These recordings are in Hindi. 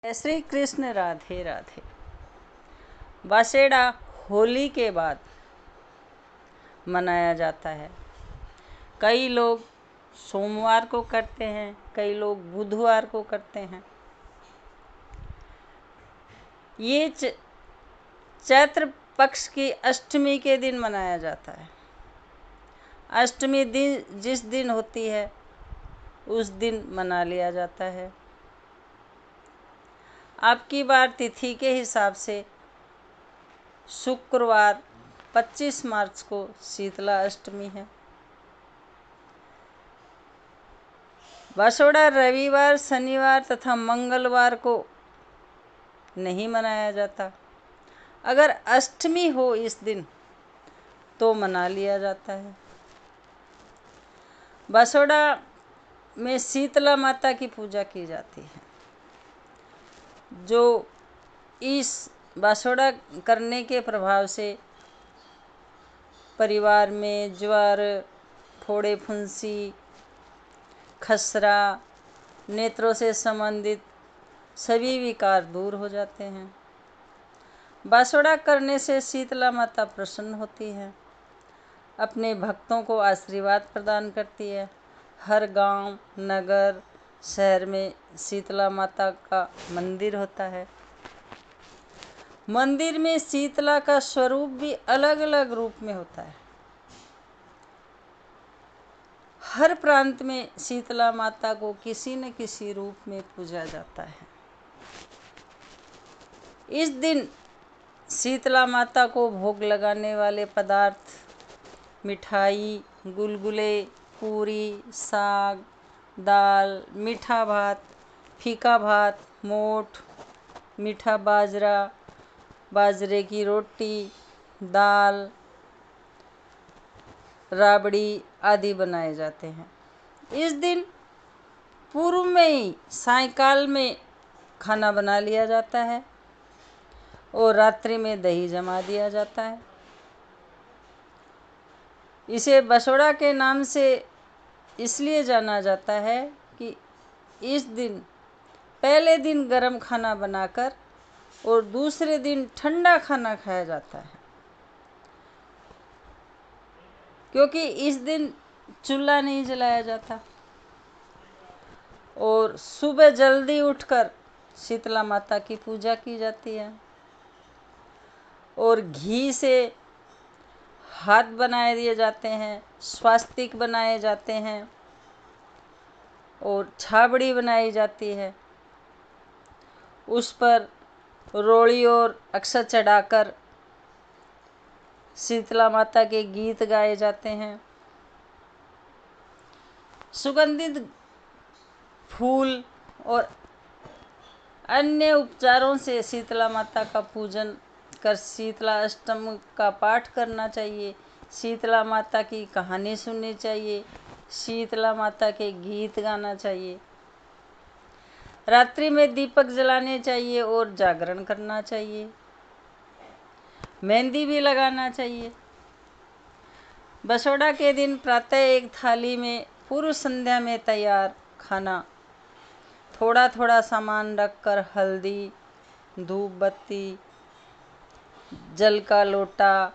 श्री कृष्ण, राधे राधे। बसेड़ा होली के बाद मनाया जाता है। कई लोग सोमवार को करते हैं, कई लोग बुधवार को करते हैं। ये चैत्र पक्ष की अष्टमी के दिन मनाया जाता है। अष्टमी दिन जिस दिन होती है उस दिन मना लिया जाता है। आपकी बार तिथि के हिसाब से शुक्रवार 25 मार्च को शीतला अष्टमी है। बसोड़ा रविवार, शनिवार तथा मंगलवार को नहीं मनाया जाता। अगर अष्टमी हो इस दिन तो मना लिया जाता है। बसोड़ा में शीतला माता की पूजा की जाती है। जो इस बसोड़ा करने के प्रभाव से परिवार में ज्वर, फोड़े फुंसी, खसरा, नेत्रों से संबंधित सभी विकार दूर हो जाते हैं। बसोड़ा करने से शीतला माता प्रसन्न होती है, अपने भक्तों को आशीर्वाद प्रदान करती है। हर गांव, नगर, शहर में शीतला माता का मंदिर होता है। मंदिर में शीतला का स्वरूप भी अलग अलग रूप में होता है। हर प्रांत में शीतला माता को किसी न किसी रूप में पूजा जाता है। इस दिन शीतला माता को भोग लगाने वाले पदार्थ मिठाई, गुलगुले, पूरी, साग, दाल, मीठा भात, फीका भात, मोठ, मीठा बाजरा, बाजरे की रोटी, दाल, राबड़ी आदि बनाए जाते हैं। इस दिन पूर्व में ही सायंकाल में खाना बना लिया जाता है और रात्रि में दही जमा दिया जाता है। इसे बसोड़ा के नाम से इसलिए जाना जाता है कि इस दिन पहले दिन गरम खाना बनाकर और दूसरे दिन ठंडा खाना खाया जाता है, क्योंकि इस दिन चूल्हा नहीं जलाया जाता। और सुबह जल्दी उठकर शीतला माता की पूजा की जाती है और घी से हाथ बनाए दिए जाते हैं, स्वास्तिक बनाए जाते हैं और छाबड़ी बनाई जाती है। उस पर रोड़ी और अक्षत चढ़ाकर शीतला माता के गीत गाए जाते हैं। सुगंधित फूल और अन्य उपचारों से शीतला माता का पूजन कर शीतला अष्टमी का पाठ करना चाहिए। शीतला माता की कहानी सुननी चाहिए, शीतला माता के गीत गाना चाहिए। रात्रि में दीपक जलाने चाहिए और जागरण करना चाहिए। मेहंदी भी लगाना चाहिए। बसोड़ा के दिन प्रातः एक थाली में पूर्व संध्या में तैयार खाना, थोड़ा थोड़ा सामान रखकर हल्दी, धूप बत्ती, जल का लोटा,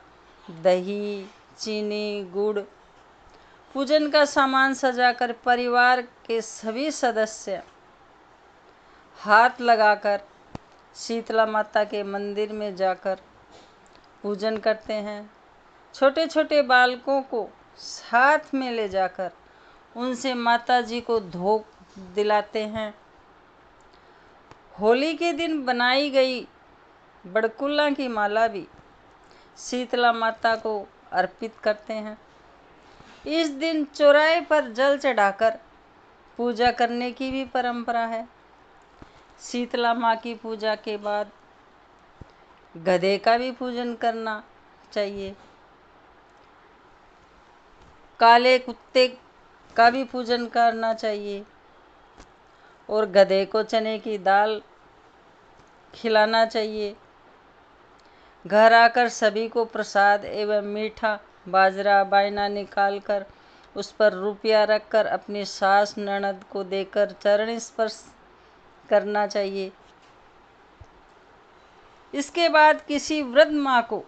दही, चीनी, गुड़, पूजन का सामान सजाकर परिवार के सभी सदस्य हाथ लगाकर शीतला माता के मंदिर में जाकर पूजन करते हैं। छोटे छोटे बालकों को साथ में ले जाकर उनसे माता जी को धोख दिलाते हैं। होली के दिन बनाई गई बड़कुल्ला की माला भी शीतला माता को अर्पित करते हैं। इस दिन चौराहे पर जल चढ़ाकर पूजा करने की भी परंपरा है। शीतला माँ की पूजा के बाद गधे का भी पूजन करना चाहिए। काले कुत्ते का भी पूजन करना चाहिए और गधे को चने की दाल खिलाना चाहिए। घर आकर सभी को प्रसाद एवं मीठा बाजरा बायना निकाल कर उस पर रुपया रखकर अपनी सास ननद को देकर चरण स्पर्श करना चाहिए। इसके बाद किसी वृद्ध माँ को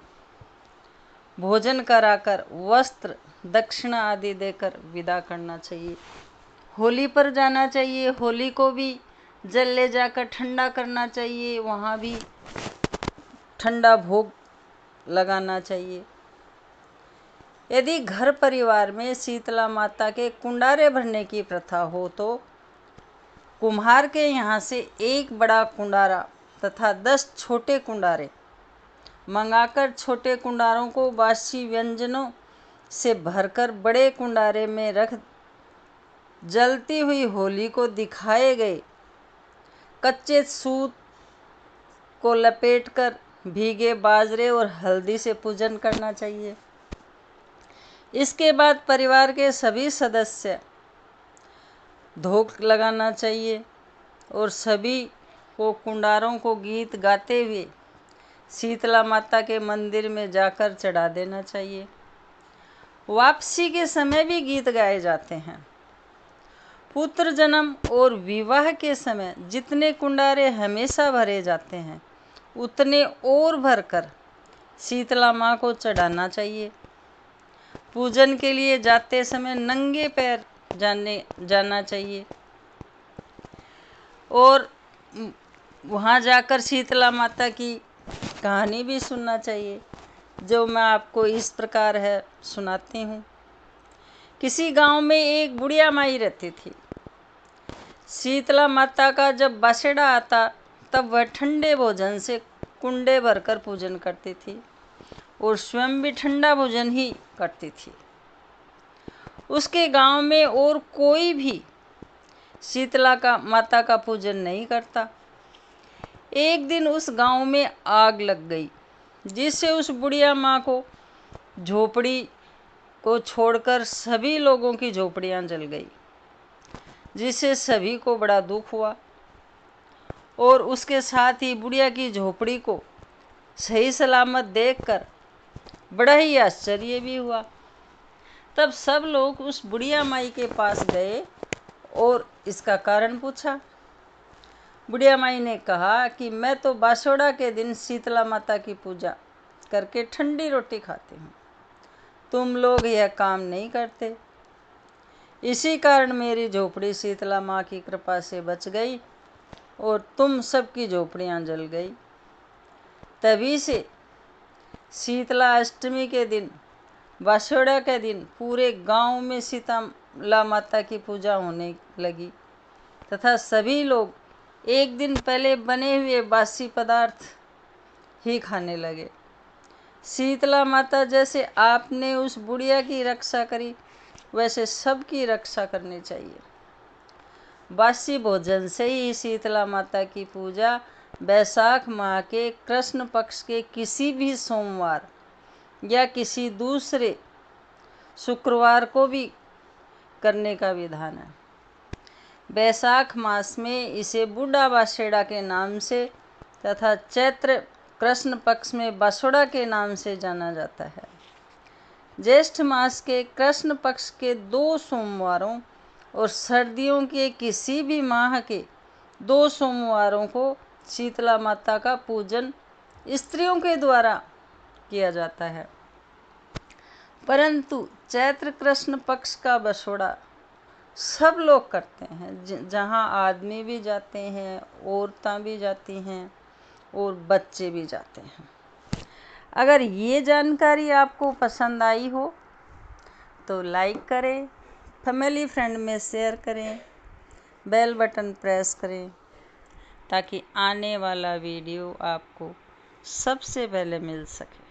भोजन कराकर वस्त्र दक्षिणा आदि देकर विदा करना चाहिए। होली पर जाना चाहिए, होली को भी जल ले जाकर ठंडा करना चाहिए, वहाँ भी ठंडा भोग लगाना चाहिए। यदि घर परिवार में शीतला माता के कुंडारे भरने की प्रथा हो तो कुम्हार के यहाँ से एक बड़ा कुंडारा तथा 10 छोटे कुंडारे मंगाकर छोटे कुंडारों को बासी व्यंजनों से भरकर बड़े कुंडारे में रख जलती हुई होली को दिखाए गए कच्चे सूत को लपेटकर भीगे बाजरे और हल्दी से पूजन करना चाहिए। इसके बाद परिवार के सभी सदस्य धोक लगाना चाहिए और सभी को कुंडारों को गीत गाते हुए शीतला माता के मंदिर में जाकर चढ़ा देना चाहिए। वापसी के समय भी गीत गाए जाते हैं। पुत्र जन्म और विवाह के समय जितने कुंडारे हमेशा भरे जाते हैं उतने और भरकर शीतला माँ को चढ़ाना चाहिए। पूजन के लिए जाते समय नंगे पैर जाना चाहिए और वहाँ जाकर शीतला माता की कहानी भी सुनना चाहिए, जो मैं आपको इस प्रकार है सुनाती हूँ। किसी गांव में एक बुढ़िया माई रहती थी। शीतला माता का जब बसेड़ा आता तब वह ठंडे भोजन से कुंडे भरकर पूजन करती थी और स्वयं भी ठंडा भोजन ही करती थी। उसके गांव में और कोई भी शीतला माता का पूजन नहीं करता। एक दिन उस गांव में आग लग गई, जिससे उस बुढ़िया माँ को झोपड़ी को छोड़कर सभी लोगों की झोपड़ियां जल गई, जिससे सभी को बड़ा दुख हुआ और उसके साथ ही बुढ़िया की झोपड़ी को सही सलामत देखकर बड़ा ही आश्चर्य भी हुआ। तब सब लोग उस बुढ़िया माई के पास गए और इसका कारण पूछा। बुढ़िया माई ने कहा कि मैं तो बासोड़ा के दिन शीतला माता की पूजा करके ठंडी रोटी खाती हूँ, तुम लोग यह काम नहीं करते, इसी कारण मेरी झोपड़ी शीतला माँ की कृपा से बच गई और तुम सबकी झोपड़ियाँ जल गई। तभी से शीतला अष्टमी के दिन, बासोड़ा के दिन पूरे गांव में शीतला माता की पूजा होने लगी तथा सभी लोग एक दिन पहले बने हुए बासी पदार्थ ही खाने लगे। शीतला माता जैसे आपने उस बुढ़िया की रक्षा करी वैसे सबकी रक्षा करनी चाहिए। बासी भोजन से ही शीतला माता की पूजा वैशाख माह के कृष्ण पक्ष के किसी भी सोमवार या किसी दूसरे शुक्रवार को भी करने का विधान है। वैशाख मास में इसे बूढ़ा बासेड़ा के नाम से तथा चैत्र कृष्ण पक्ष में बासोड़ा के नाम से जाना जाता है। ज्येष्ठ मास के कृष्ण पक्ष के 2 सोमवारों और सर्दियों के किसी भी माह के 2 सोमवारों को शीतला माता का पूजन स्त्रियों के द्वारा किया जाता है, परंतु चैत्र कृष्ण पक्ष का बसोड़ा सब लोग करते हैं, जहाँ आदमी भी जाते हैं, औरतें भी जाती हैं और बच्चे भी जाते हैं। अगर ये जानकारी आपको पसंद आई हो तो लाइक करें, फैमिली फ्रेंड में शेयर करें, बेल बटन प्रेस करें ताकि आने वाला वीडियो आपको सबसे पहले मिल सके।